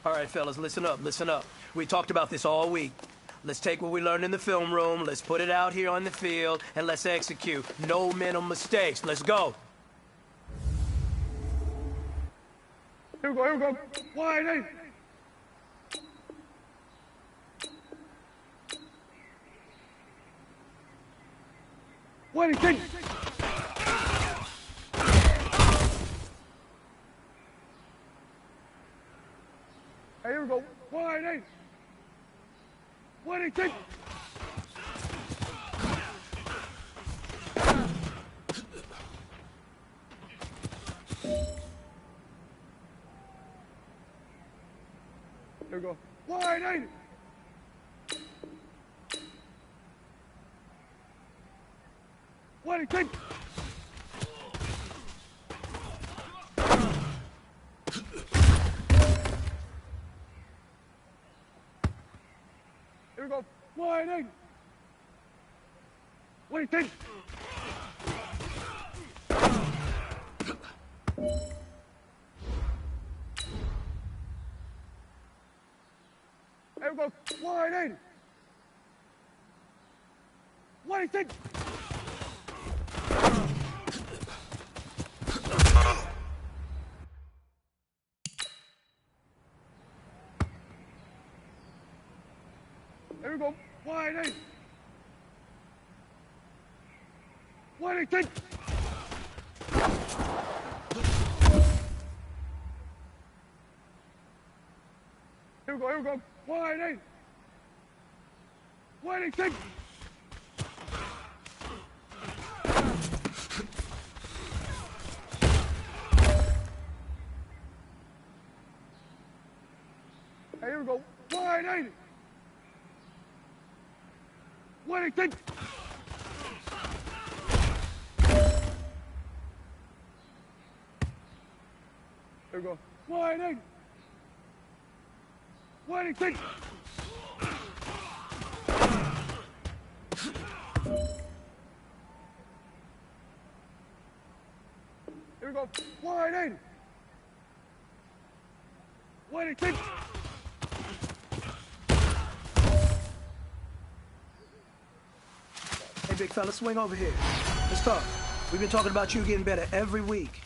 All right, fellas, listen up, listen up. We talked about this all week. Let's take what we learned in the film room, let's put it out here on the field, and let's execute. No mental mistakes. Let's go. Here we go. Wide eight. Wide eight. Hey, here we go. Wide eight. Wide eight. Hey. Here we go. Wide eight. Wide eight. Take. Here we go. Wide eight. Wide eight. Take. Here we go. Wide eight. Wide eight. Take. Here we go. Wide eight. Wide eight. Take. Here we go. Wide eight. Wide eight. Take. Hey, here we go. Wide eight. Wide eight. Take. Here we go. Wide eight. Wide eight. Take. Here we go. Wide eight. Wide eight. Take. Hey, big fella, swing over here. Let's talk. We've been talking about you getting better every week.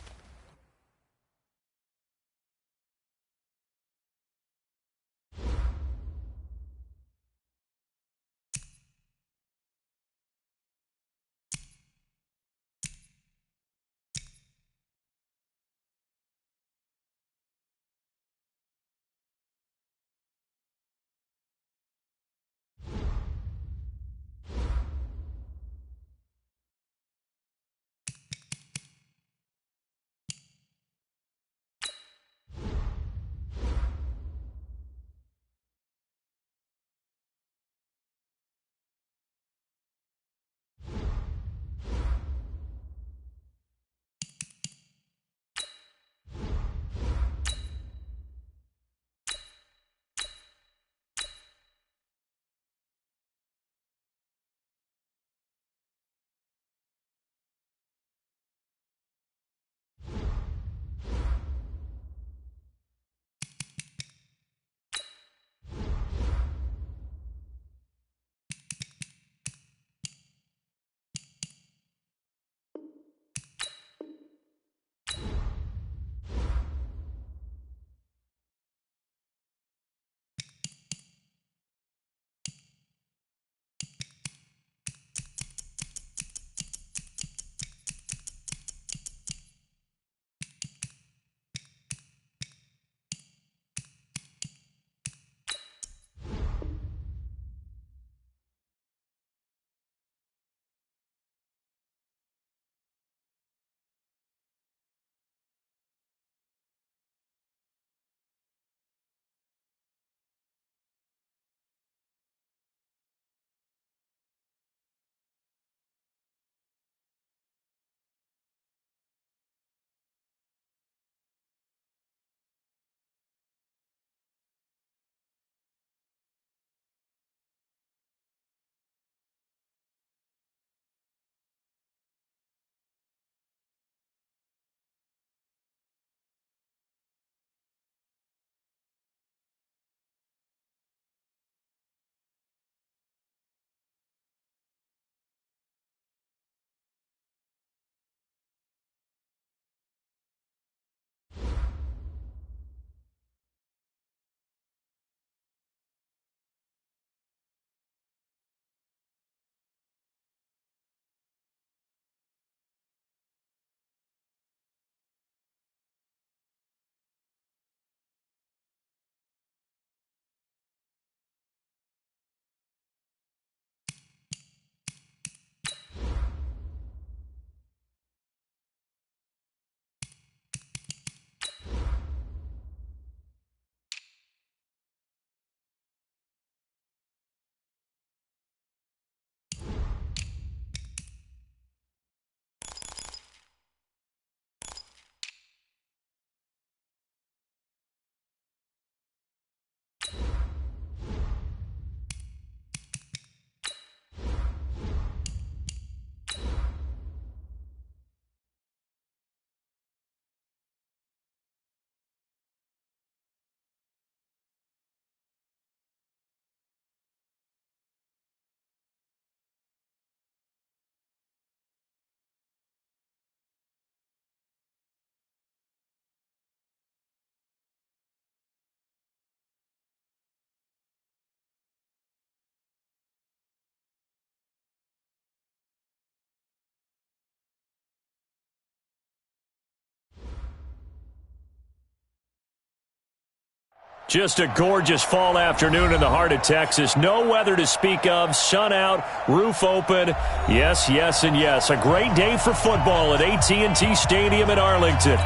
Just a gorgeous fall afternoon in the heart of Texas. No weather to speak of. Sun out, roof open. Yes, yes, and yes. A great day for football at AT&T Stadium in Arlington.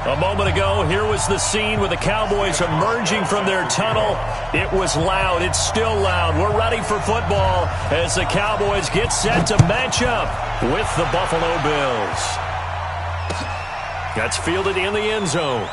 A moment ago, here was the scene with the Cowboys emerging from their tunnel. It was loud. It's still loud. We're ready for football as the Cowboys get set to match up with the Buffalo Bills. That's fielded in the end zone.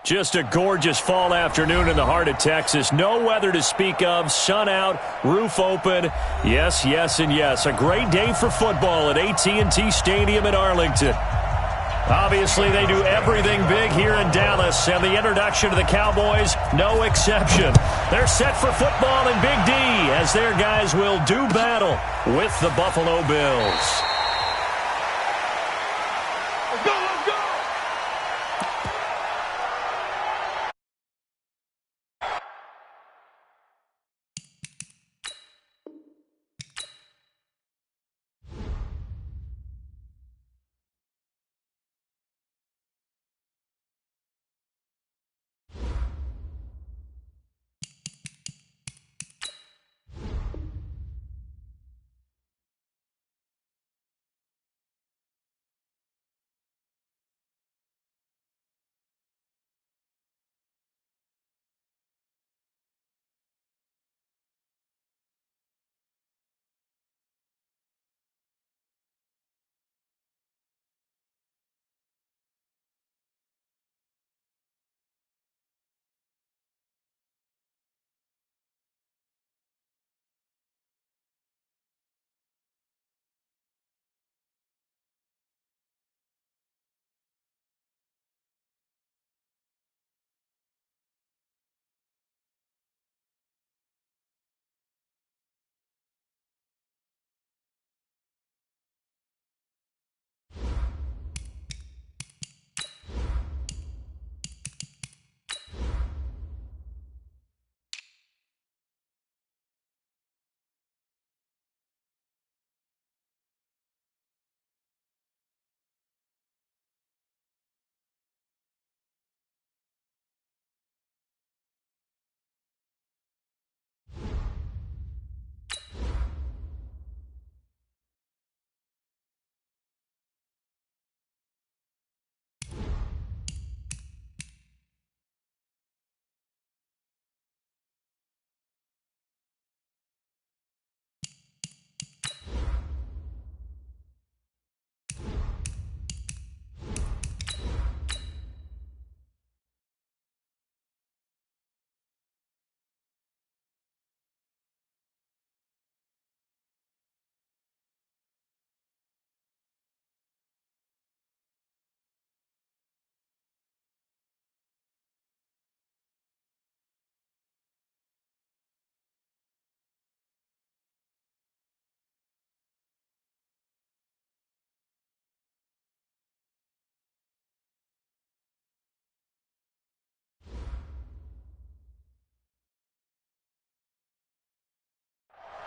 Just a gorgeous fall afternoon in the heart of Texas. No weather to speak of. Sun out, roof open. Yes, yes, and yes. A great day for football at AT&T Stadium in Arlington. Obviously, they do everything big here in Dallas, and the introduction to the Cowboys, no exception. They're set for football in Big D as their guys will do battle with the Buffalo Bills.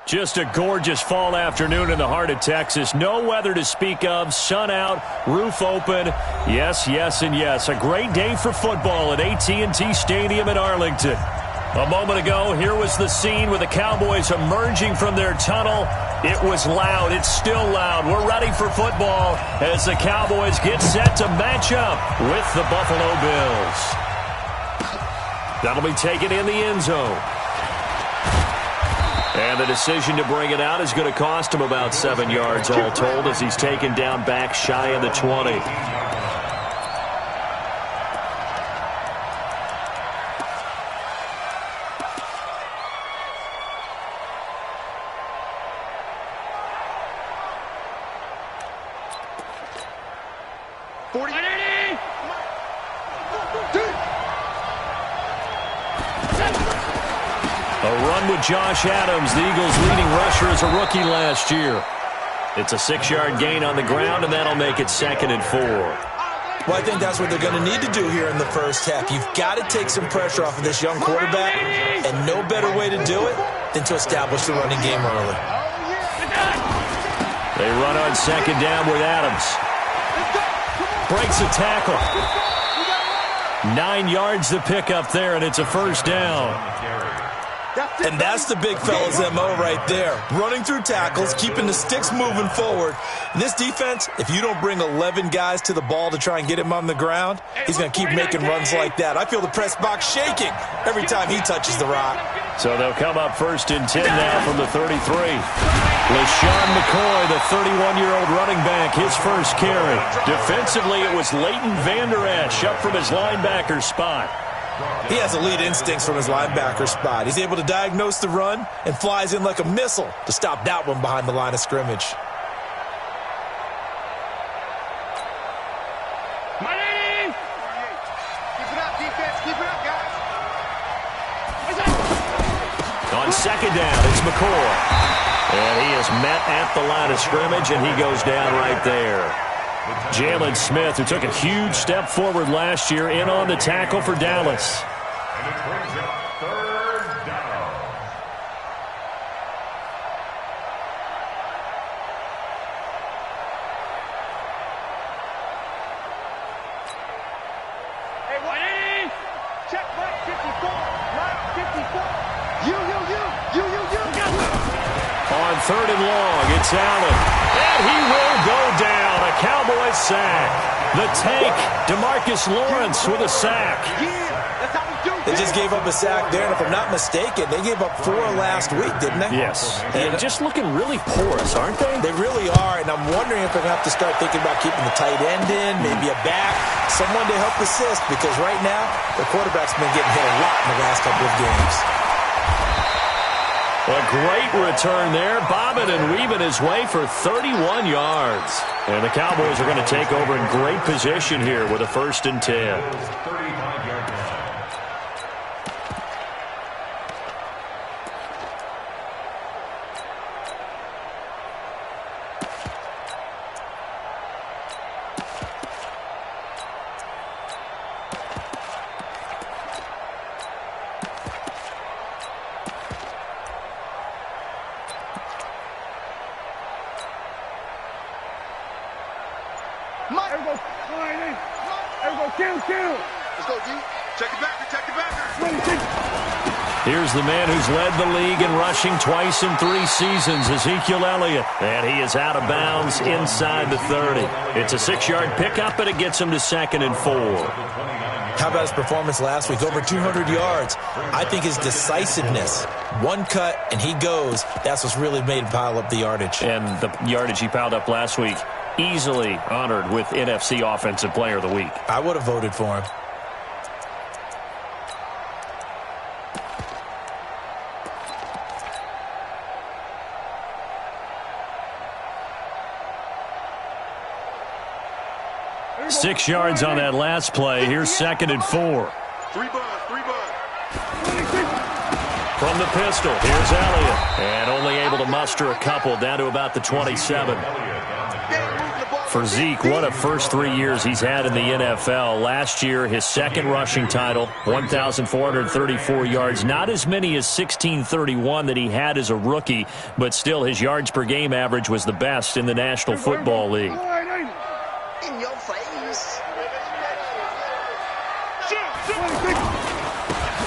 Just a gorgeous fall afternoon in the heart of Texas. No weather to speak of. Sun out, roof open. Yes, yes, and yes. A great day for football at AT&T Stadium in Arlington. A moment ago, here was the scene with the Cowboys emerging from their tunnel. It was loud. It's still loud. We're ready for football as the Cowboys get set to match up with the Buffalo Bills. That'll be taken in the end zone. And the decision to bring it out is going to cost him about 7 yards all told as he's taken down back shy of the 20. Josh Adams, the Eagles' leading rusher as a rookie last year. It's a 6-yard gain on the ground, and that'll make it 2nd and 4. Well, I think that's what they're going to need to do here in the first half. You've got to take some pressure off of this young quarterback, and no better way to do it than to establish the running game early. They run on 2nd down with Adams. Breaks a tackle. 9 yards to pick up there, and it's a first down. And that's the big fella's MO right there. Running through tackles, keeping the sticks moving forward. In this defense, if you don't bring 11 guys to the ball to try and get him on the ground, he's going to keep making runs like that. I feel the press box shaking every time he touches the rock. So they'll come up 1st and 10 now from the 33. LaShawn McCoy, the 31-year-old running back, his first carry. Defensively, it was Leighton Vander Esch up from his linebacker spot. He has elite instincts from his linebacker spot. He's able to diagnose the run and flies in like a missile to stop that one behind the line of scrimmage. Keep it up, defense. Keep it up, guys. On 2nd down, it's McCoy. And he is met at the line of scrimmage, and he goes down right there. Jalen Smith, who took a huge step forward last year, in on the tackle for Dallas. And it brings up 3rd down. Hey, 180. Check right 54. Right 54. You. On 3rd and long, it's Allen. And he will go down. A Cowboys sack. The tank, DeMarcus Lawrence with a sack. They just gave up a sack there, and if I'm not mistaken, they gave up 4 last week, didn't they? Yes. And just looking really porous, aren't they? They really are, and I'm wondering if they're going to have to start thinking about keeping the tight end in, maybe a back, someone to help assist, because right now, the quarterback's been getting hit a lot in the last couple of games. A great return there, bobbing and weaving his way for 31 yards. And the Cowboys are going to take over in great position here with a 1st and 10. Let's go, D. Check it back. Here's the man who's led the league in rushing twice in 3 seasons, Ezekiel Elliott. And he is out of bounds inside the 30. It's a 6-yard pickup, and it gets him to 2nd and 4. How about his performance last week? Over 200 yards. I think his decisiveness, one cut, and he goes. That's what's really made him pile up the yardage. And the yardage he piled up last week, easily honored with NFC Offensive Player of the Week. I would have voted for him. Six yards on that last play. Here's 2nd and 4. 3 bud. From the pistol, here's Elliott. And only able to muster a couple down to about the 27. For Zeke, what a first 3 years he's had in the NFL. Last year, his second rushing title, 1,434 yards. Not as many as 1,631 that he had as a rookie, but still his yards per game average was the best in the National Football League. In your face.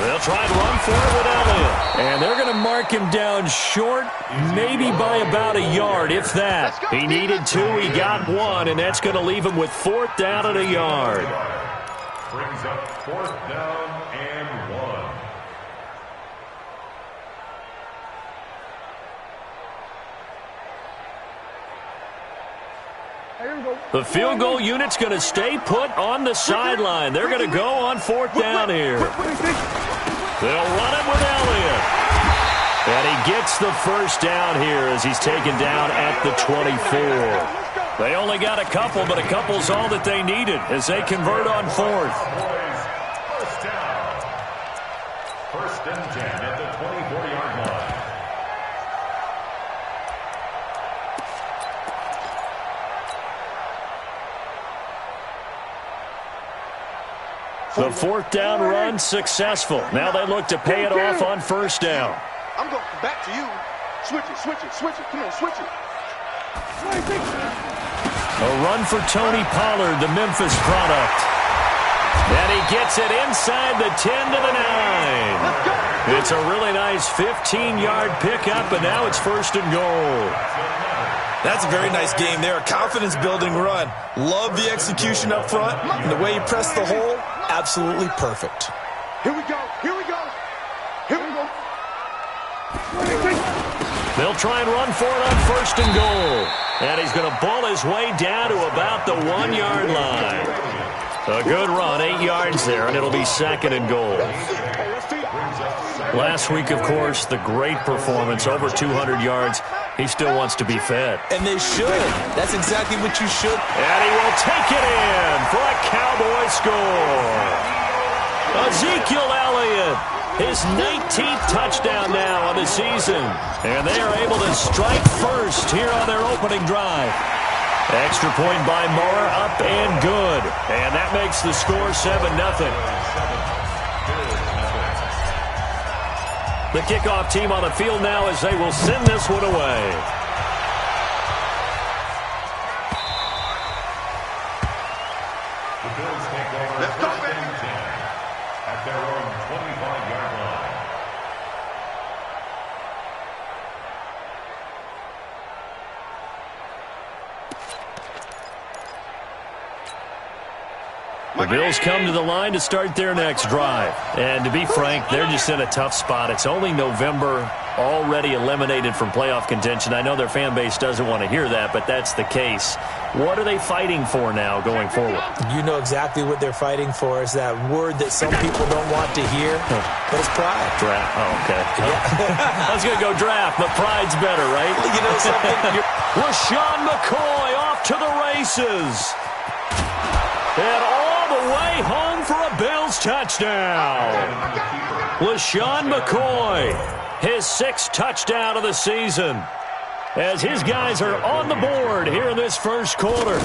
They'll try and run for it with Elliott. And they're going to mark him down short, maybe by about a yard, if that. He needed 2, he got 1, and that's going to leave him with 4th down and a yard. Brings up 4th down and 1. The field goal unit's going to stay put on the sideline. They're going to go on 4th down here. They'll run it with Elliott. And he gets the first down here as he's taken down at the 24. They only got a couple, but a couple's all that they needed as they convert on 4th. First down. 1st and 10 at the 24-yard line. The 4th down run successful. Now they look to pay it off on 1st down. I'm going back to you. Switch it, switch it, switch it. Come on, switch it. A run for Tony Pollard, the Memphis product. And he gets it inside the 10 to the 9. It's a really nice 15-yard pickup, and now it's 1st and goal. That's a very nice game there. A confidence-building run. Love the execution up front. And the way he pressed the hole, absolutely perfect. Here we go, here we go. Here we go. They'll try and run for it on 1st and goal. And he's going to ball his way down to about the 1-yard line. A good run, 8 yards there, and it'll be 2nd and goal. Last week, of course, the great performance, over 200 yards. He still wants to be fed. And they should. That's exactly what you should. And he will take it in for a Cowboy score. Ezekiel Elliott, his 19th touchdown now on the season. And they are able to strike first here on their opening drive. Extra point by Moore, up and good. And that makes the score 7-0. The kickoff team on the field now as they will send this one away. The Bills take over 1st and 10 at their own 25-yard line. The Bills come to the line to start their next drive. And to be frank, they're just in a tough spot. It's only November, already eliminated from playoff contention. I know their fan base doesn't want to hear that, but that's the case. What are they fighting for now going forward? You know exactly what they're fighting for. Is that word that some people don't want to hear, but it's pride. Draft. Oh, okay. Yeah. I was going to go draft, but pride's better, right? You know something? LaShawn McCoy off to the races. And all the way home for a Bills touchdown. LaShawn McCoy, his 6th touchdown of the season, as his guys are on the board here in this first quarter.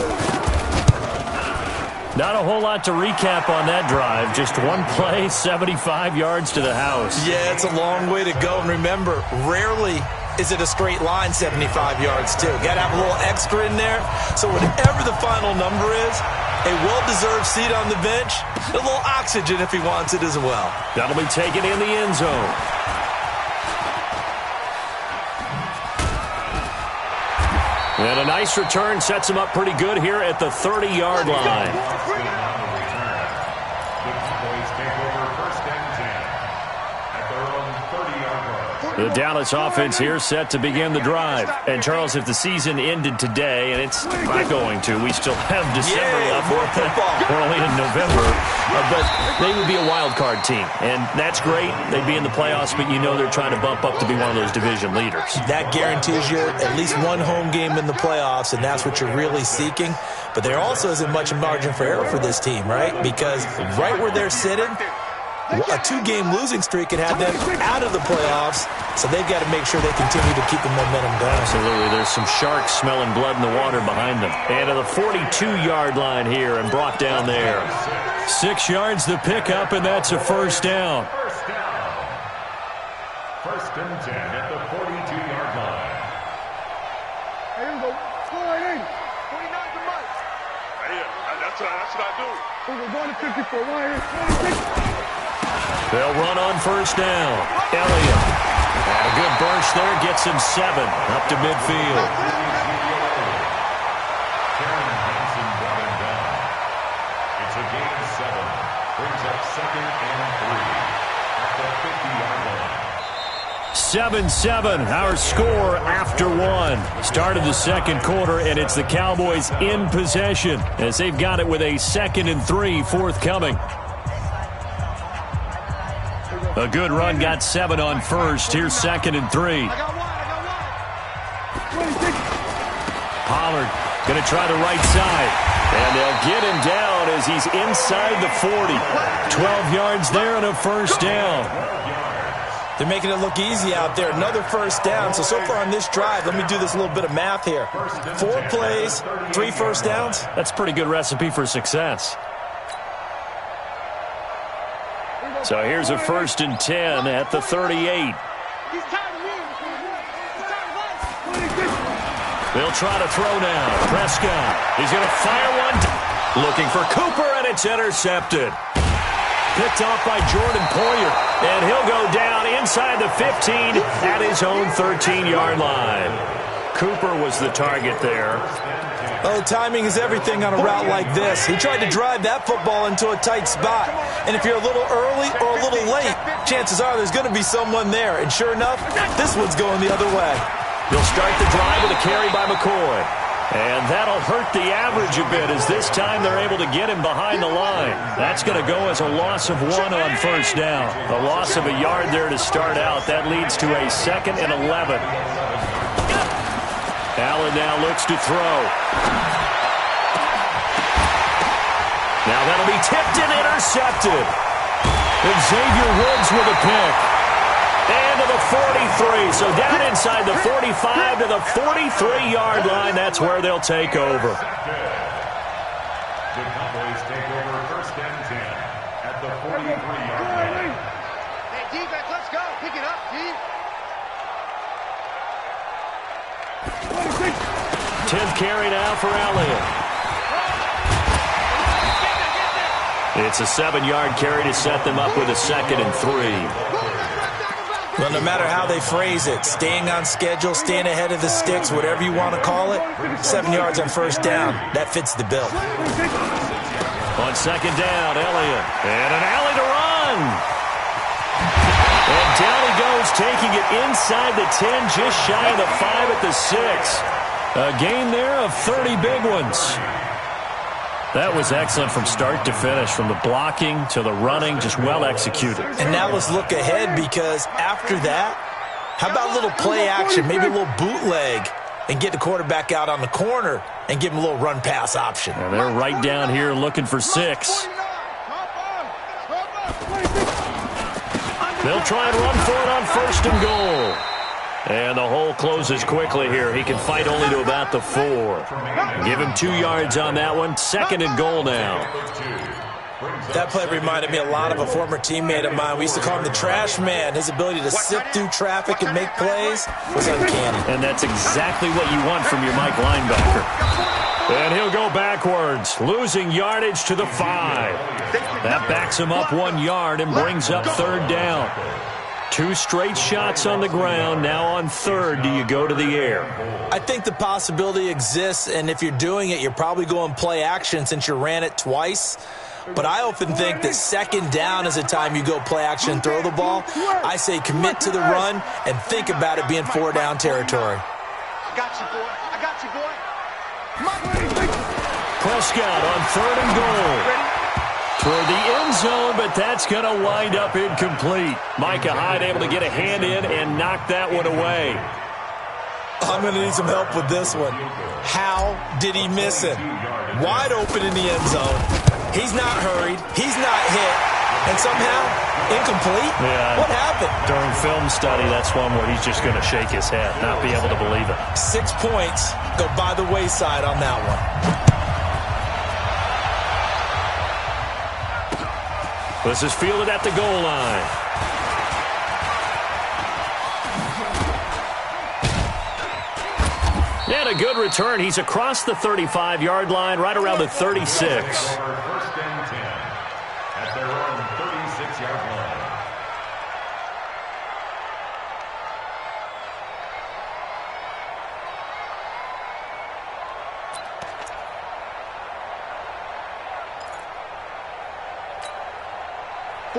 Not a whole lot to recap on that drive. Just one play, 75 yards to the house. Yeah, it's a long way to go. And remember, rarely is it a straight line 75 yards, too. Got to have a little extra in there. So whatever the final number is, a well-deserved seat on the bench, a little oxygen if he wants it as well. That'll be taken in the end zone. And a nice return sets him up pretty good here at the 30-yard line. The Cowboys take over 1st and 10 at their own 30-yard line. The Dallas offense here set to begin the drive. And, Charles, if the season ended today, and it's not going to, we still have December left. We're only in November. But they would be a wild card team. And that's great. They'd be in the playoffs, but you know they're trying to bump up to be one of those division leaders. That guarantees you at least one home game in the playoffs, and that's what you're really seeking. But there also isn't much margin for error for this team, right? Because right where they're sitting, a 2-game losing streak could have them out of the playoffs, so they've got to make sure they continue to keep the momentum going. Absolutely. There's some sharks smelling blood in the water behind them. And to the 42-yard line here and brought down there. 6 yards the pickup, and that's a first down. First and 10 at the 42-yard line. Here we go. Score right in. 49 to Mike. Right here. That's what I do. We're going to 54. Right here. They'll run on first down. Elliott. And a good burst there. Gets him 7 up to midfield. Karen Hansen brought him down. It's a gain of 7. Brings up 2nd and 3 at the 50-yard line. 7-7, our score after 1. Started the second quarter, and it's the Cowboys in possession as they've got it with a 2nd and 3 forthcoming. A good run, got 7 on first. Here's 2nd and 3. Pollard going to try the right side. And they'll get him down as he's inside the 40. 12 yards there and a first down. They're making it look easy out there. Another first down. So far on this drive, let me do this little bit of math here. 4 plays, 3 first downs. That's a pretty good recipe for success. So here's a 1st and 10 at the 38. They'll try to throw now. Prescott, he's going to fire one. Looking for Cooper, and it's intercepted. Picked off by Jordan Poyer, and he'll go down inside the 15 at his own 13-yard line. Cooper was the target there. Oh, timing is everything on a route like this. He tried to drive that football into a tight spot. And if you're a little early or a little late, chances are there's going to be someone there. And sure enough, this one's going the other way. He'll start the drive with a carry by McCoy. And that'll hurt the average a bit as this time they're able to get him behind the line. That's going to go as a loss of 1 on first down. A loss of a yard there to start out. That leads to a 2nd and 11. Allen now looks to throw. Now that'll be tipped and intercepted. And Xavier Woods with a pick. And to the 43. So down inside the 45 to the 43-yard line. That's where they'll take over. The Cowboys take over 1st and 10 at the 43-yard line. Hey, defense, let's go. Pick it up, D. 10th carry now for Elliott. It's a 7-yard carry to set them up with a 2nd and 3. Well, no matter how they phrase it, staying on schedule, staying ahead of the sticks, whatever you want to call it, 7 yards on first down, that fits the bill. On 2nd down, Elliott. And an alley to run. And down he goes, taking it inside the 10, just shy of the 5 at the 6. A gain there of 30 big ones. That was excellent from start to finish, from the blocking to the running, just well executed. And now let's look ahead, because after that, how about a little play action, maybe a little bootleg, and get the quarterback out on the corner and give him a little run-pass option. And they're right down here looking for 6. They'll try and run for it on 1st and goal. And the hole closes quickly here. He can fight only to about the 4. Give him 2 yards on that one. 2nd and goal now. That play reminded me a lot of a former teammate of mine. We used to call him the trash man. His ability to sift through traffic and make plays was uncanny. And that's exactly what you want from your Mike linebacker. And he'll go backwards, losing yardage to the 5. That backs him up 1 yard and brings up 3rd down. 2 straight shots on the ground. Now on 3rd, do you go to the air? I think the possibility exists, and if you're doing it, you're probably going play action since you ran it twice. But I often think that 2nd down is the time you go play action and throw the ball. I say commit to the run and think about it being 4-down territory. I got you, boy. I got you, boy. Prescott on 3rd and goal. Toward the end zone, but that's going to wind up incomplete. Micah Hyde able to get a hand in and knock that one away. I'm going to need some help with this one. How did he miss it? Wide open in the end zone. He's not hurried. He's not hit. And somehow, Incomplete? Yeah. What happened? During film study, that's one where he's just going to shake his head, not be able to believe it. 6 points go by the wayside on that one. This is fielded at the goal line. And a good return. He's across the 35-yard line, right around the 36. First and 10 at their own 36-yard line.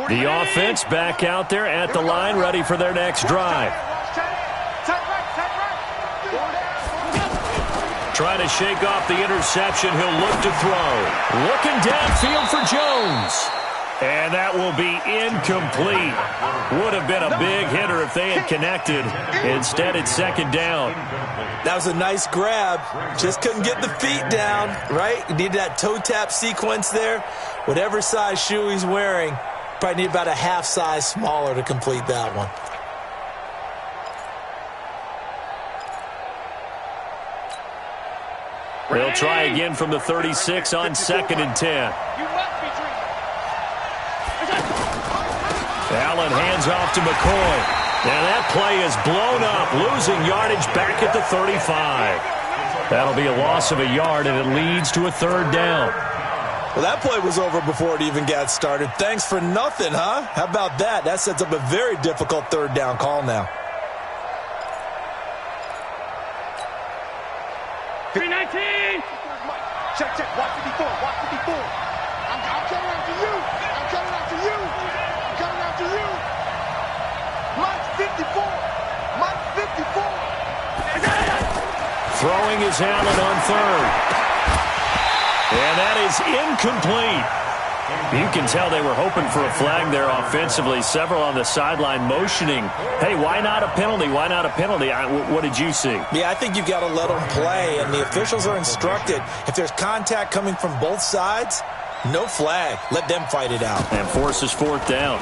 The offense back out there at the line, ready for their next drive. Trying to shake off the interception. He'll look to throw. Looking downfield for Jones. And that will be incomplete. Would have been a big hitter if they had connected. Instead, it's second down. That was a nice grab. Just couldn't get the feet down, right? You need that toe tap sequence there. Whatever size shoe he's wearing, probably need about a half size smaller to complete that one. They'll try again from the 36 on 2nd and 10. Allen hands off to McCoy. And that play is blown up, losing yardage back at the 35. That'll be a loss of a yard, and it leads to a third down. Well, that play was over before it even got started. Thanks for nothing, huh? How about that? That sets up a very difficult third down call now. 319! Check, check. Watch 54. Watch 54. I'm coming after you. I'm coming after you. I'm coming after you. Mike 54. Mike 54. Throwing is Allen on third. And that is incomplete. You can tell they were hoping for a flag there offensively. Several on the sideline motioning. Hey, why not a penalty? Why not a penalty? What did you see? Yeah, I think you've got to let them play, and the officials are instructed. If there's contact coming from both sides, no flag. Let them fight it out. And forces fourth down.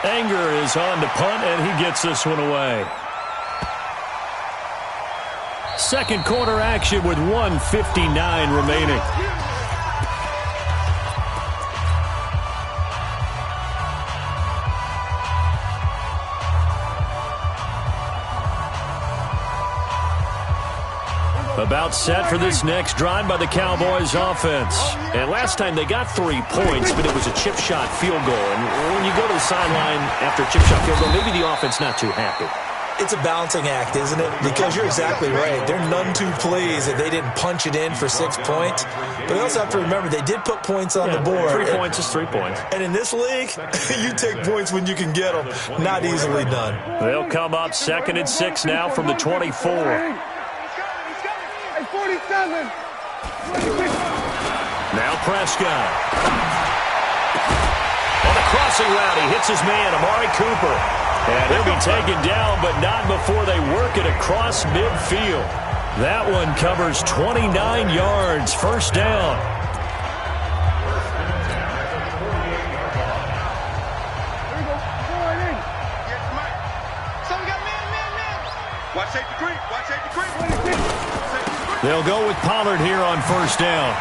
Anger is on to punt, and he gets this one away. Second quarter action with 1:59 remaining. About set for this next drive by the Cowboys offense. And last time they got 3 points, but it was a chip shot field goal. And when you go to the sideline after a chip shot field goal, maybe the offense not too happy. It's a balancing act, isn't it? Because you're exactly right. They're none too pleased that they didn't punch it in for 6 points. But you also have to remember they did put points on the board. 3 points is 3 points. And in this league, you take points when you can get them. Not easily done. They'll come up 2nd and 6 now from the 24. 47. Now Prescott. On the crossing route, he hits his man, Amari Cooper. And he'll be taken down, but not before they work it across midfield. That one covers 29 yards. First down. Watch safety creep. Watch safety creep. They'll go with Pollard here on first down.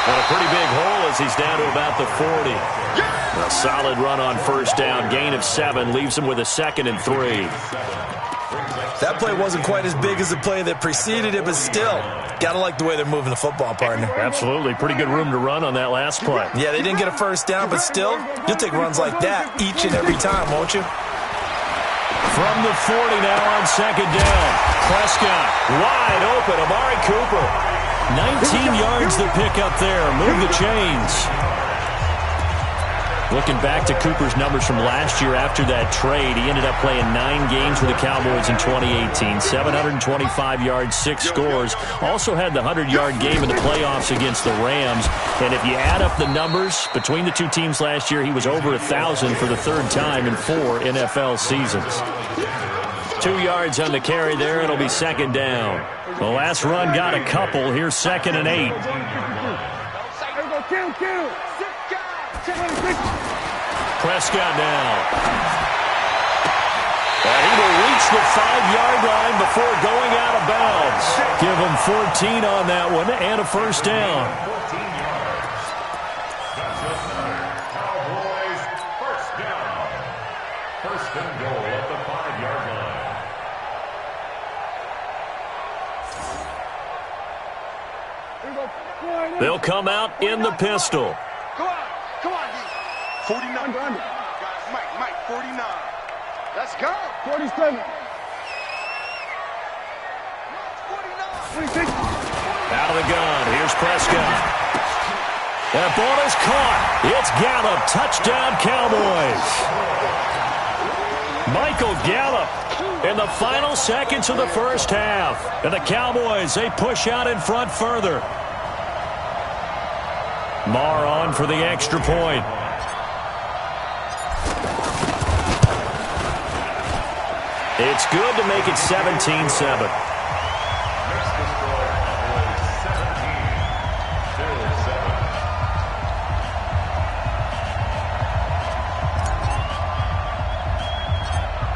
And a pretty big hole as he's down to about the 40. A solid run on first down. Gain of 7 leaves him with a 2nd and 3. That play wasn't quite as big as the play that preceded it, but still, got to like the way they're moving the football, partner. Absolutely. Pretty good room to run on that last play. Yeah, they didn't get a first down, but still, you'll take runs like that each and every time, won't you? From the 40 now on second down. Prescott wide open. Amari Cooper. 19 yards to pick up there. Move the chains. Looking back to Cooper's numbers from last year after that trade, he ended up playing 9 games with the Cowboys in 2018. 725 yards, 6 scores. Also had the 100-yard game in the playoffs against the Rams. And if you add up the numbers between the two teams last year, he was over 1,000 for the 3rd time in 4 NFL seasons. 2 yards on the carry there. It'll be second down. The last run got a couple. Here's 2nd and 8. Prescott now. And he will reach the 5-yard line before going out of bounds. Give him 14 on that one and a first down. 14 yards. That's another Cowboys first down. First and goal at the 5-yard line. They'll come out in the pistol. Come on, D. 49. Guys, Mike, 49. Let's go. 47. 49. Out of the gun. Here's Prescott. That ball is caught. It's Gallup. Touchdown, Cowboys. Michael Gallup in the final seconds of the first half. And the Cowboys, they push out in front further. Marr on for the extra point. It's good to make it 17-7.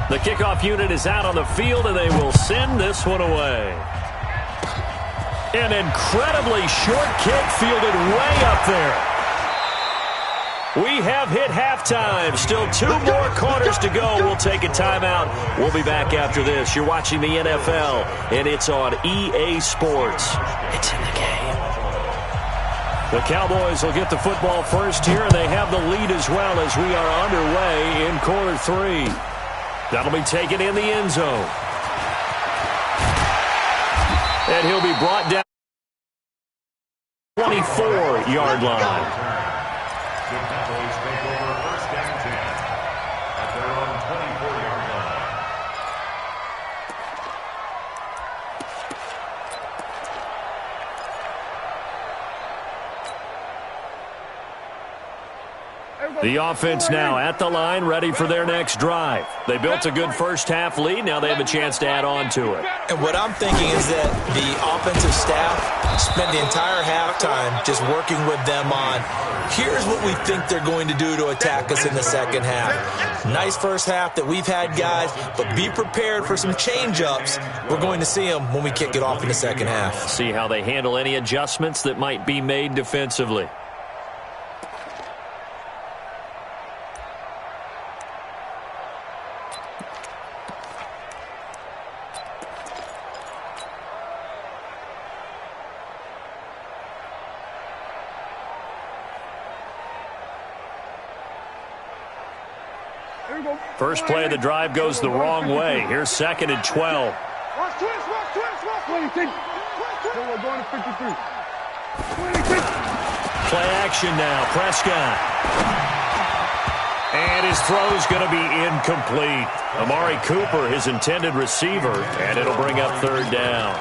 The kickoff unit is out on the field, and they will send this one away. An incredibly short kick fielded way up there. We have hit halftime. Still 2 more quarters to go. We'll take a timeout. We'll be back after this. You're watching the NFL, and it's on EA Sports. It's in the game. The Cowboys will get the football first here, and they have the lead as well as we are underway in quarter 3. That'll be taken in the end zone. And he'll be brought down 24-yard line. The Cowboys take over first and 10 at their own 24-yard line. The offense now at the line, ready for their next drive. They built a good first-half lead. Now they have a chance to add on to it. And what I'm thinking is that the offensive staff spent the entire halftime just working with them on, here's what we think they're going to do to attack us in the second half. Nice first half that we've had, guys, but be prepared for some change-ups. We're going to see them when we kick it off in the second half. See how they handle any adjustments that might be made defensively. First play of the drive goes the wrong way. Here's 2nd and 12. Watch twist. 22. We're going to 53. 26. Play action now. Prescott. And his throw is going to be incomplete. Amari Cooper, his intended receiver, and it'll bring up 3rd down.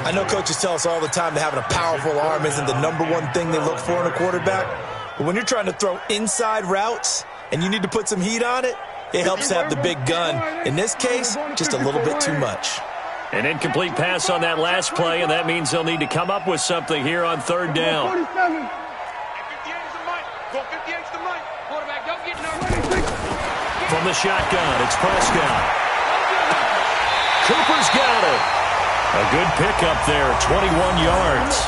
I know coaches tell us all the time that having a powerful arm isn't the #1 thing they look for in a quarterback. But when you're trying to throw inside routes and you need to put some heat on it, it helps to have the big gun. In this case, just a little bit too much. An incomplete pass on that last play, and that means they'll need to come up with something here on 3rd down. From the shotgun, it's Prescott. Cooper's got it. A good pickup there, 21 yards.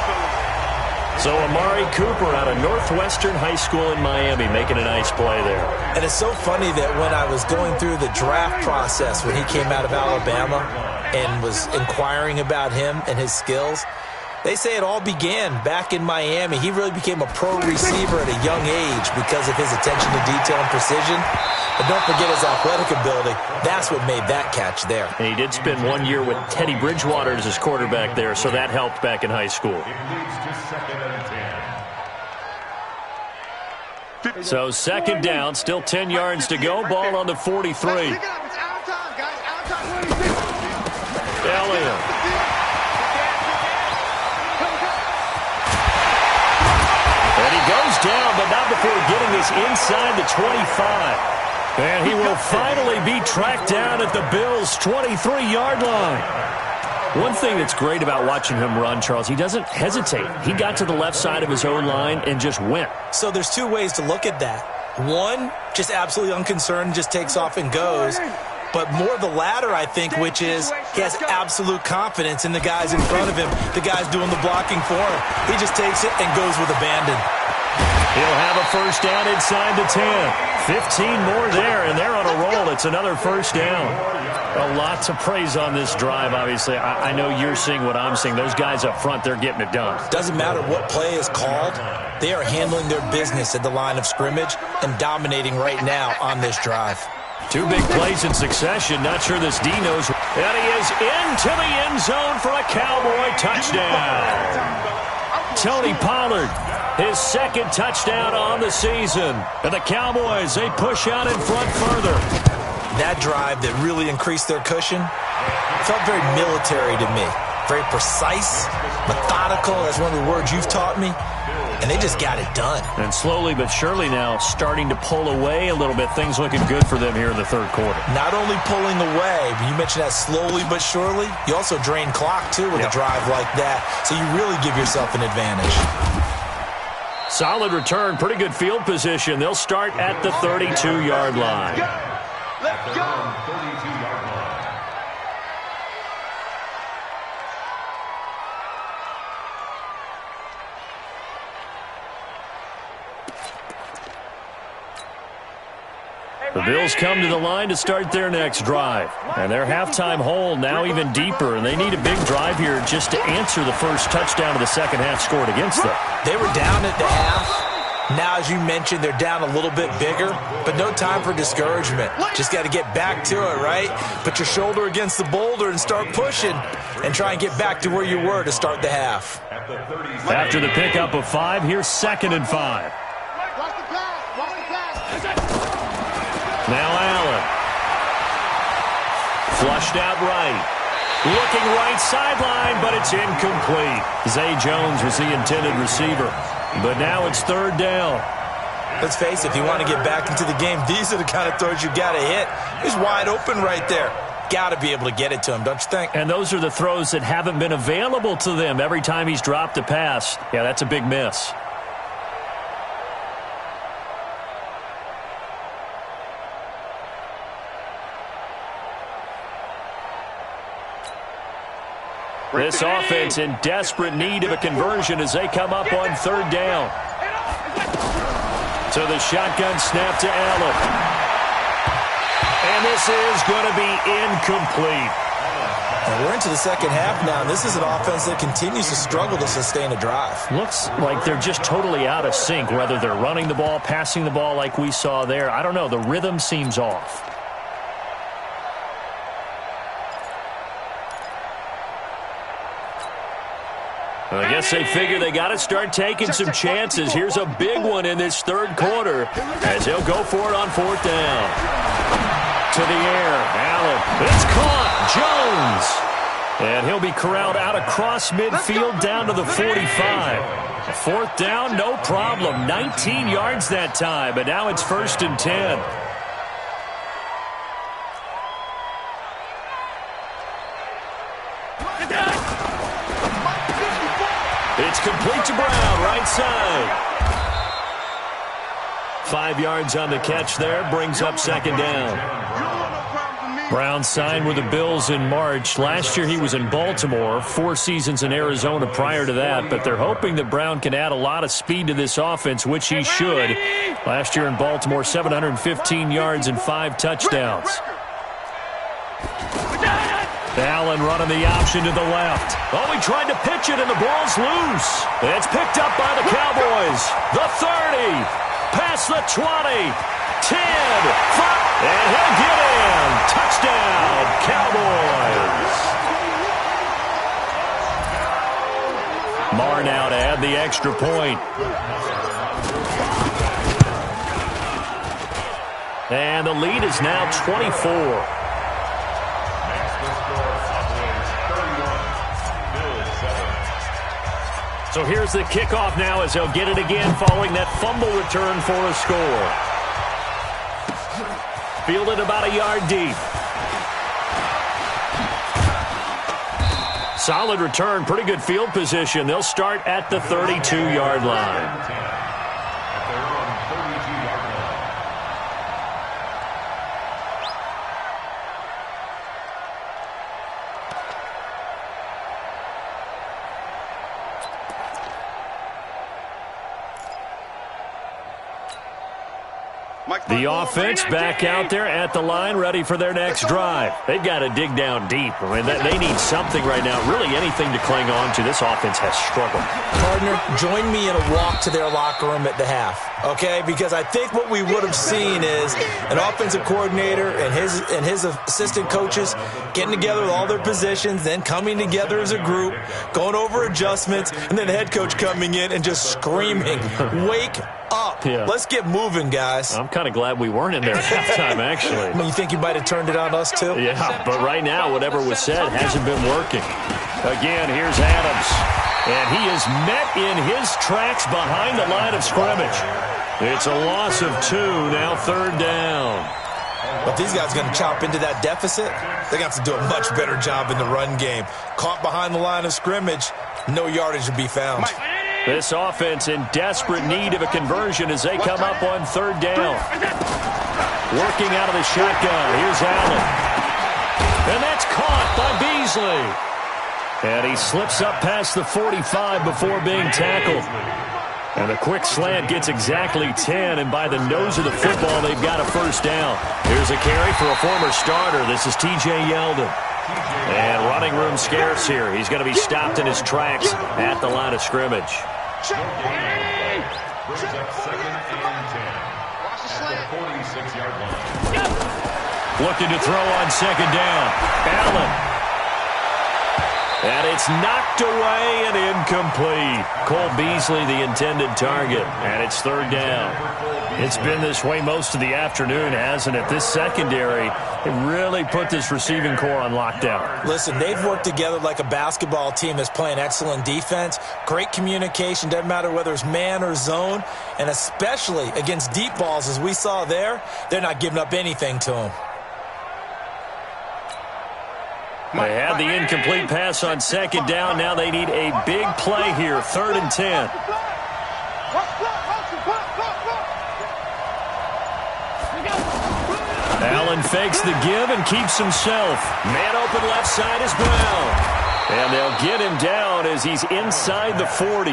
So Amari Cooper out of Northwestern High School in Miami making a nice play there. And it's so funny that when I was going through the draft process when he came out of Alabama and was inquiring about him and his skills, they say it all began back in Miami. He really became a pro receiver at a young age because of his attention to detail and precision. But don't forget his athletic ability. That's what made that catch there. And he did spend 1 year with Teddy Bridgewater as his quarterback there, so that helped back in high school. It leads to 2nd and 10. So 2nd down, still 10 yards to go. Ball on the 43. Elliott. And he goes down, but not before getting this inside the 25. And he will finally be tracked down at the Bills' 23-yard line. One thing that's great about watching him run, Charles, he doesn't hesitate. He got to the left side of his own line and just went. So there's 2 ways to look at that. One, just absolutely unconcerned, just takes off and goes. But more the latter, I think, which is he has absolute confidence in the guys in front of him, the guys doing the blocking for him. He just takes it and goes with abandon. He'll have a first down inside the 10. 15 more there, and they're on a roll. It's another first down. A lot to praise on this drive, obviously. I know you're seeing what I'm seeing. Those guys up front, they're getting it done. Doesn't matter what play is called. They are handling their business at the line of scrimmage and dominating right now on this drive. Two big plays in succession. Not sure this D knows. And he is into the end zone for a Cowboy touchdown. Tony Pollard, his second touchdown on the season. And the Cowboys, they push out in front further. That drive that really increased their cushion felt very military to me. Very precise, methodical. That's one of the words you've taught me. And they just got it done. And slowly but surely now starting to pull away a little bit. Things looking good for them here in the third quarter. Not only pulling away, but you mentioned that slowly but surely. You also drain clock, too, with a drive like that. So you really give yourself an advantage. Solid return. Pretty good field position. They'll start at the 32-yard line. Let's go. 32-yard line. The Bills come to the line to start their next drive. And their halftime hole now even deeper. And they need a big drive here just to answer the first touchdown of the second half scored against them. They were down at the half. Now, as you mentioned, they're down a little bit bigger. But no time for discouragement. Just got to get back to it, right? Put your shoulder against the boulder and start pushing. And try and get back to where you were to start the half. After the pickup of 5, here's 2nd and 5. Now Allen. Flushed out right. Looking right sideline, but it's incomplete. Zay Jones was the intended receiver. But now it's 3rd down. Let's face it, if you want to get back into the game, these are the kind of throws you got to hit. He's wide open right there. Got to be able to get it to him, don't you think? And those are the throws that haven't been available to them every time he's dropped a pass. Yeah, that's a big miss. This offense in desperate need of a conversion as they come up on 3rd down. So the shotgun snap to Allen. And this is going to be incomplete. And we're into the second half now. This is an offense that continues to struggle to sustain a drive. Looks like they're just totally out of sync, whether they're running the ball, passing the ball like we saw there. I don't know. The rhythm seems off. I guess they figure they got to start taking some chances. Here's a big one in this 3rd quarter as he'll go for it on 4th down. To the air, Allen. It's caught. Jones. And he'll be corralled out across midfield down to the 45. 4th down, no problem. 19 yards that time, but now it's 1st and 10. It's complete to Brown, right side. 5 yards on the catch there, brings up 2nd down. Brown signed with the Bills in March. Last year he was in Baltimore, 4 seasons in Arizona prior to that, but they're hoping that Brown can add a lot of speed to this offense, which he should. Last year in Baltimore, 715 yards and 5 touchdowns. Allen running the option to the left. Oh, he tried to pitch it, and the ball's loose. It's picked up by the Cowboys. The 30, past the 20, 10, 5, and he'll get in. Touchdown, Cowboys. Marr now to add the extra point. And the lead is now 24. So here's the kickoff now as they'll get it again following that fumble return for a score. Fielded about a yard deep. Solid return, pretty good field position. They'll start at the 32-yard line. The offense back out there at the line, ready for their next drive. They've got to dig down deep. I mean, they need something right now, really anything to cling on to. This offense has struggled. Partner, join me in a walk to their locker room at the half, okay? Because I think what we would have seen is an offensive coordinator and his assistant coaches getting together with all their positions, then coming together as a group, going over adjustments, and then the head coach coming in and just screaming, wake up. Yeah. Let's get moving, guys. I'm kind of glad we weren't in there at halftime, actually. I mean, you think you might have turned it on us, too? Yeah, but right now, whatever was said hasn't been working. Again, here's Adams. And he is met in his tracks behind the line of scrimmage. It's a loss of 2, now 3rd down. But these guys are going to chop into that deficit. They're going to have to do a much better job in the run game. Caught behind the line of scrimmage, no yardage to be found. This offense in desperate need of a conversion as they come up on 3rd down. Working out of the shotgun. Here's Allen. And that's caught by Beasley. And he slips up past the 45 before being tackled. And the quick slant gets exactly 10, and by the nose of the football, they've got a 1st down. Here's a carry for a former starter. This is T.J. Yeldon. And running room scarce here. He's going to be stopped in his tracks at the line of scrimmage. Brings up 2nd and 10 at the 46-yard line. Looking to throw on 2nd down. Allen. And it's knocked away and incomplete. Cole Beasley, the intended target. And it's 3rd down. It's been this way most of the afternoon, hasn't it? This secondary, it really put this receiving core on lockdown. Listen, they've worked together like a basketball team that's playing excellent defense. Great communication, doesn't matter whether it's man or zone. And especially against deep balls, as we saw there, they're not giving up anything to them. They had the incomplete pass on 2nd down. Now they need a big play here, 3rd and 10. Allen fakes the give and keeps himself. Man open left side is Brown. And they'll get him down as he's inside the 40.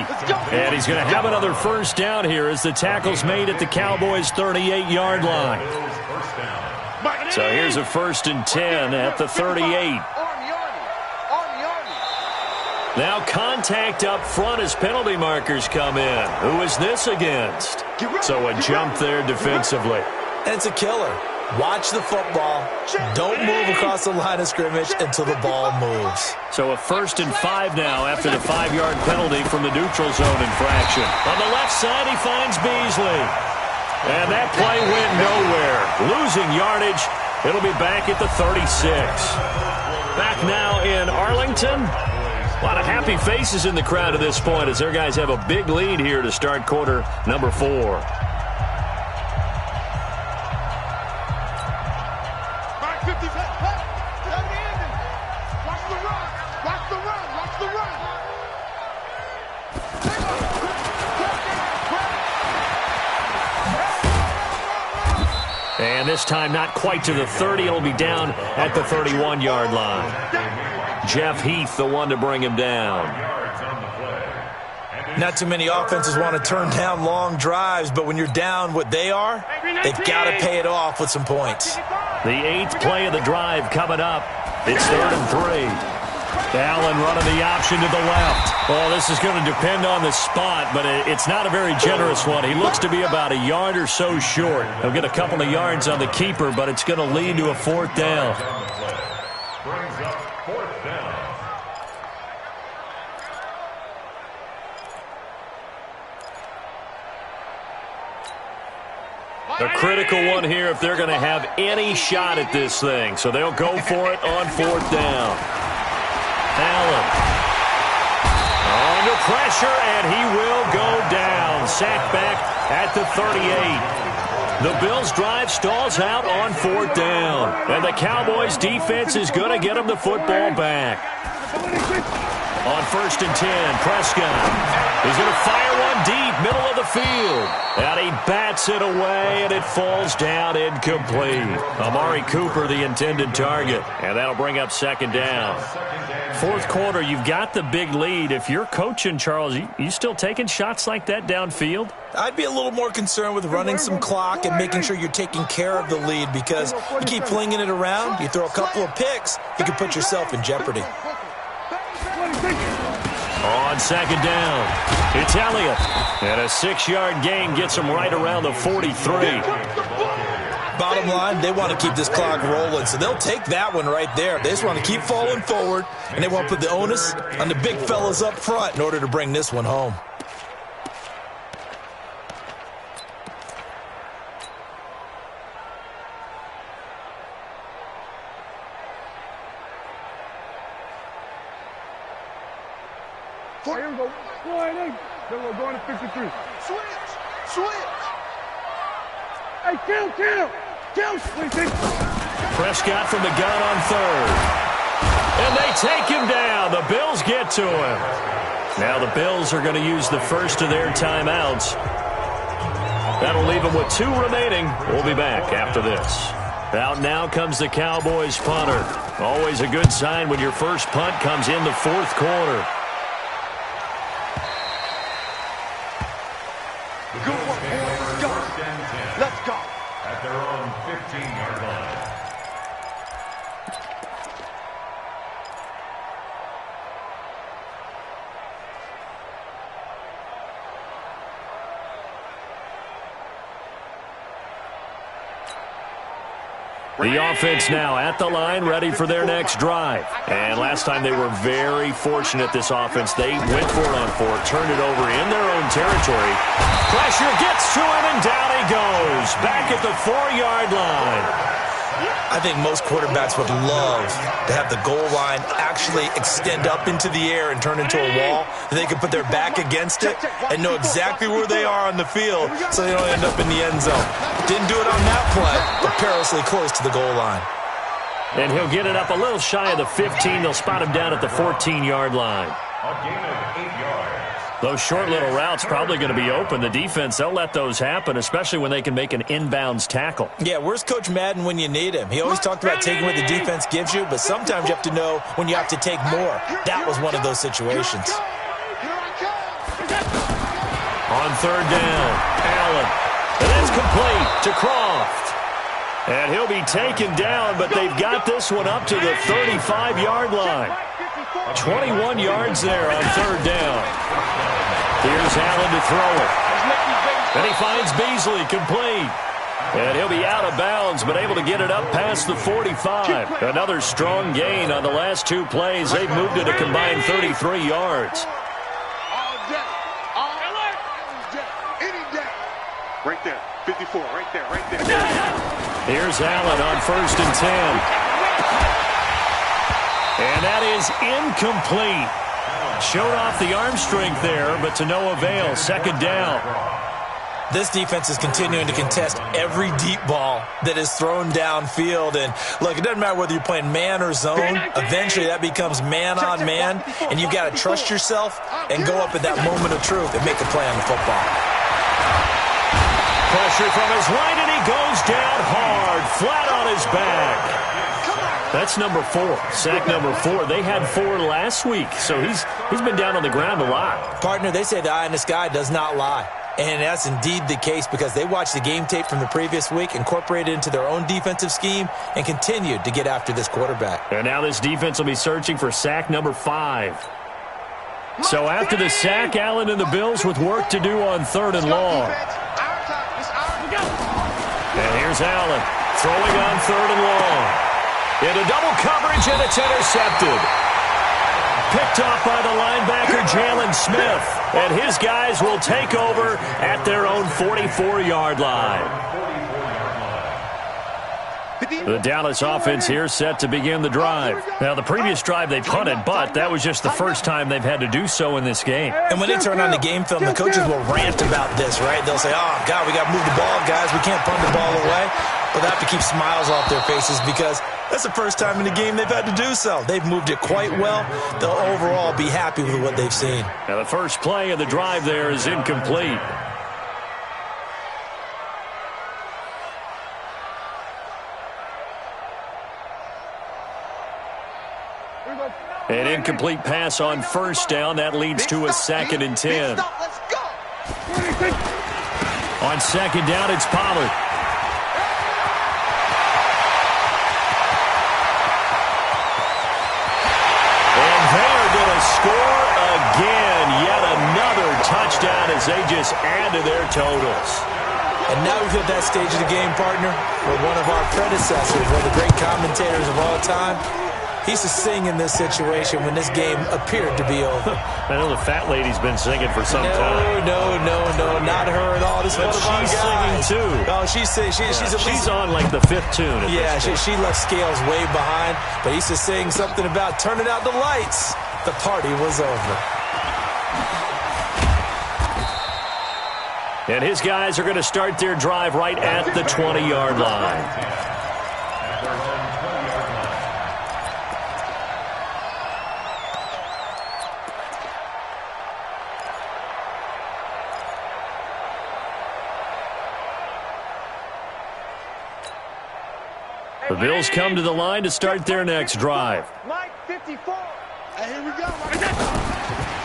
And he's going to have another 1st down here as the tackle's made at the Cowboys' 38-yard line. So here's a 1st and 10 at the 38. Now contact up front as penalty markers come in. Who is this against? So a jump there defensively. And it's a killer. Watch the football. Don't move across the line of scrimmage until the ball moves. So a 1st and 5 now after the 5-yard penalty from the neutral zone infraction. On the left side, he finds Beasley. And that play went nowhere. Losing yardage. It'll be back at the 36. Back now in Arlington. A lot of happy faces in the crowd at this point as their guys have a big lead here to start quarter number 4. And this time not quite to the 30. It'll be down at the 31-yard line. Jeff Heath, the one to bring him down. Not too many offenses want to turn down long drives, but when you're down what they are, they've got to pay it off with some points. The 8th play of the drive coming up. It's 3rd and 3. Allen running the option to the left. Well, this is going to depend on the spot, but it's not a very generous one. He looks to be about a yard or so short. He'll get a couple of yards on the keeper, but it's going to lead to a 4th down. Brings up 4th down. A critical one here if they're going to have any shot at this thing. So they'll go for it on 4th down. Allen under pressure, and he will go down. Sacked back at the 38. The Bills' drive stalls out on 4th down. And the Cowboys' defense is going to get them the football back. On 1st and 10, Prescott is going to fire one deep, middle of the field. And he bats it away, and it falls down incomplete. Amari Cooper, the intended target. And that'll bring up second down. Fourth quarter, you've got the big lead. If you're coaching, Charles, you still taking shots like that downfield? I'd be a little more concerned with running some clock and making sure you're taking care of the lead, because you keep flinging it around, you throw a couple of picks, you can put yourself in jeopardy. On second down, it's Elliott. And a 6-yard gain gets him right around the 43. Bottom line, they want to keep this clock rolling, so they'll take that one right there. They just want to keep falling forward, and they want to put the onus on the big fellas up front in order to bring this one home. Here we go. Then we're going to 53. Switch. Hey, kill. Prescott from the gun on third. And they take him down. The Bills get to him. Now the Bills are going to use the first of their timeouts. That'll leave them with 2 remaining. We'll be back after this. Out now comes the Cowboys punter. Always a good sign when your first punt comes in the fourth quarter. Let's go. At their own 15-yard line. The offense now at the line, ready for their next drive. And last time they were very fortunate, this offense. They went for it on 4, turned it over in their own territory. Pressure gets to him, and down he goes. Back at the 4-yard line. I think most quarterbacks would love to have the goal line actually extend up into the air and turn into a wall. They can put their back against it and know exactly where they are on the field so they don't end up in the end zone. Didn't do it on that play, but perilously close to the goal line. And he'll get it up a little shy of the 15. They'll spot him down at the 14-yard line. A gain of 8 yards. Those short little routes probably going to be open. The defense, they'll let those happen, especially when they can make an inbounds tackle. Yeah, where's Coach Madden when you need him? He always talked about taking what the defense gives you, but sometimes you have to know when you have to take more. That was one of those situations. On third down, Allen. And it's complete to Croft. And he'll be taken down, but they've got this one up to the 35-yard line. 21 yards there on third down. Here's Allen to throw it. And he finds Beasley complete. And he'll be out of bounds, but able to get it up past the 45. Another strong gain on the last 2 plays. They've moved it a combined 33 yards. Right there. 54. Right there. Here's Allen on 1st and 10. And that is incomplete. Showed off the arm strength there, but to no avail. Second down. This defense is continuing to contest every deep ball that is thrown downfield. And, look, it doesn't matter whether you're playing man or zone. Eventually, that becomes man on man. And you've got to trust yourself and go up at that moment of truth and make a play on the football. Pressure from his right, and he goes down hard, flat on his back. That's number 4, sack number 4. They had 4 last week, so he's been down on the ground a lot. Partner, they say the eye in the sky does not lie. And that's indeed the case because they watched the game tape from the previous week, incorporated it into their own defensive scheme, and continued to get after this quarterback. And now this defense will be searching for sack number 5. So after the sack, Allen and the Bills with work to do on 3rd and long. And here's Allen throwing on 3rd and long. Into double coverage, and it's intercepted. Picked off by the linebacker, Jalen Smith. And his guys will take over at their own 44-yard line. The Dallas offense here set to begin the drive. Now, the previous drive they punted, but that was just the first time they've had to do so in this game. And when they turn on the game film, the coaches will rant about this, right? They'll say, oh, God, we got to move the ball, guys. We can't punt the ball away. Well, they have to keep smiles off their faces because that's the first time in the game they've had to do so. They've moved it quite well. They'll overall be happy with what they've seen. Now the first play of the drive there is incomplete. An incomplete pass on first down. That leads to a 2nd and 10. Let's go. On second down, it's Pollard. And they're going to score again. Yet another touchdown as they just add to their totals. And now we've hit that stage of the game, partner, where one of our predecessors, one of the great commentators of all time, he used to sing in this situation when this game appeared to be over. I know the fat lady's been singing for some time. No, not her at all. This But one of our she's guys. singing too. Oh, she's at least on like the 5th tune. Yeah, she left Scales way behind, but he used to sing something about turning out the lights. The party was over. And his guys are going to start their drive right at the 20-yard line. The Bills come to the line to start their next drive. Mike 54. Hey, here we go.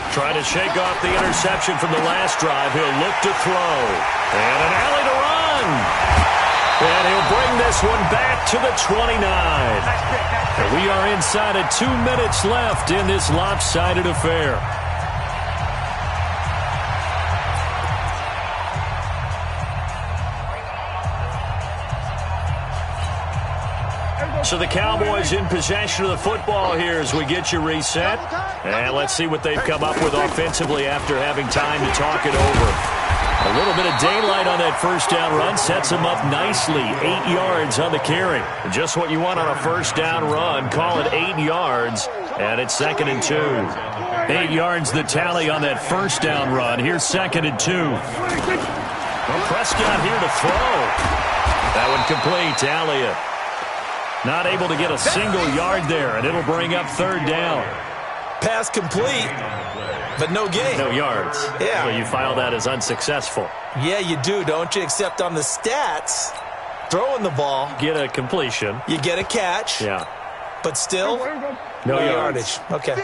Trying to shake off the interception from the last drive. He'll look to throw. And an alley to run. And he'll bring this one back to the 29. And we are inside of 2 minutes left in this lopsided affair. So the Cowboys in possession of the football here as we get you reset. And let's see what they've come up with offensively after having time to talk it over. A little bit of daylight on that first down run sets them up nicely. 8 yards on the carry. Just what you want on a first down run. Call it 8 yards, and it's 2nd and 2. 8 yards the tally on that first down run. Here's 2nd and 2. Well, Prescott here to throw. That one complete to Elliott. Not able to get a single yard there, and it'll bring up 3rd down. Pass complete, but no gain. No yards. Yeah. So you file that as unsuccessful. Yeah, you do, don't you? Except on the stats, throwing the ball, Get a completion. you get a catch, Yeah. but still No yardage. Okay.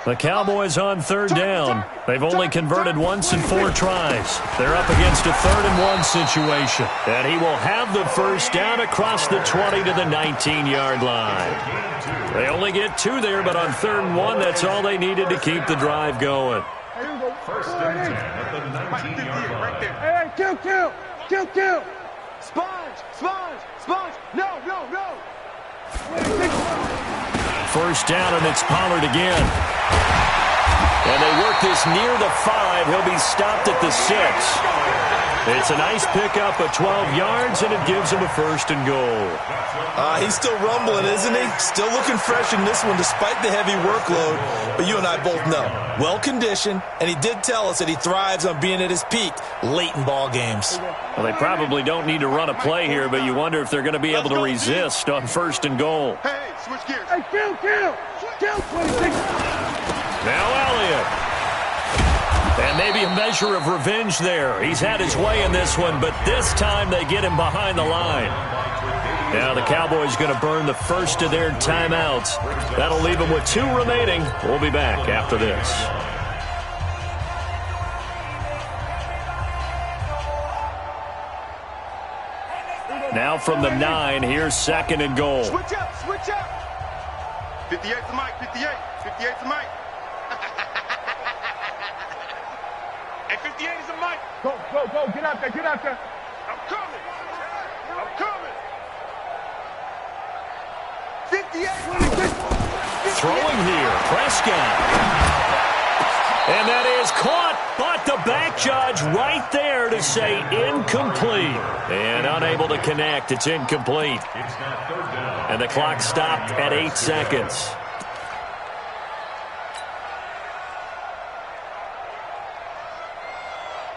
The Cowboys on 3rd down. They've only converted once in 4 tries. They're up against a 3rd and 1 situation. And he will have the first down across the 20 to the 19-yard line. They only get 2 there, but on 3rd and 1, that's all they needed to keep the drive going. First and 10 at the 19-yard line. Hey, kill. Sponge. No. First down, and it's Pollard again. And they work this near the 5. He'll be stopped at the 6. It's a nice pickup of 12 yards, and it gives him a 1st and goal. He's still rumbling, isn't he? Still looking fresh in this one despite the heavy workload. But you and I both know, well-conditioned, and he did tell us that he thrives on being at his peak late in ball games. Well, they probably don't need to run a play here, but you wonder if they're going to be able to resist on 1st and goal. Hey, switch gears. Hey, kill, 26. Now Elliott. And maybe a measure of revenge there. He's had his way in this one, but this time they get him behind the line. Now the Cowboys going to burn the first of their timeouts. That'll leave them with 2 remaining. We'll be back after this. Now from the 9, here's 2nd and goal. Switch up. 58 to Mike, 58 to Mike. Hey, 58 is a Mike. Go, get out there. I'm coming. 58. Throwing here, Prescott. And that is caught, but the back judge right there to say incomplete. And unable to connect, it's incomplete. And the clock stopped at 8 seconds.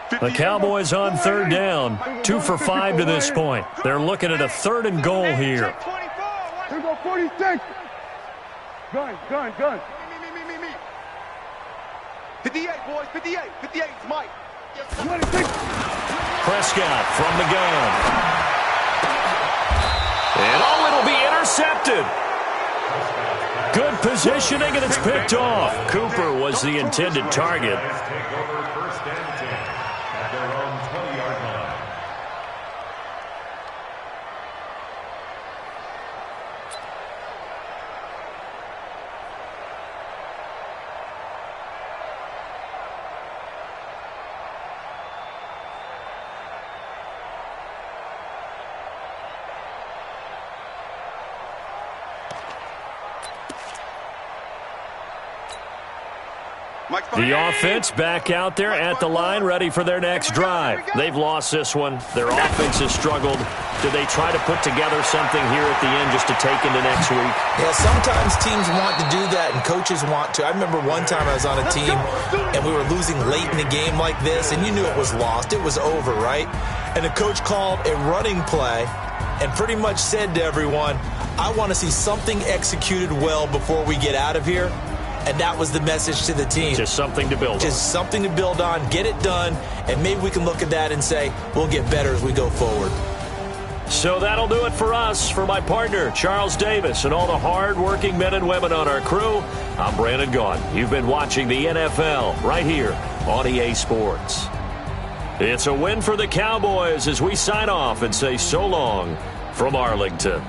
The Cowboys on third down, 2 for 5 to this point. They're looking at a 3rd and goal here. Here go 46. Gun. Me. 58, boys, 58. 58 is Mike. 26. Prescott from the gun. And it'll be intercepted. Good positioning, and it's picked off. Cooper was the intended target. Take over 1st and 10 at their own 20-yard line. The offense back out there at the line, ready for their next drive. They've lost this one. Their offense has struggled. Do they try to put together something here at the end just to take into next week? Yeah, sometimes teams want to do that and coaches want to. I remember one time I was on a team and we were losing late in the game like this, and you knew it was lost. It was over, right? And the coach called a running play and pretty much said to everyone, I want to see something executed well before we get out of here. And that was the message to the team. Just something to build on. Just something to build on, get it done, and maybe we can look at that and say, we'll get better as we go forward. So that'll do it for us. For my partner, Charles Davis, and all the hard-working men and women on our crew, I'm Brandon Gaughan. You've been watching the NFL right here on EA Sports. It's a win for the Cowboys as we sign off and say so long from Arlington.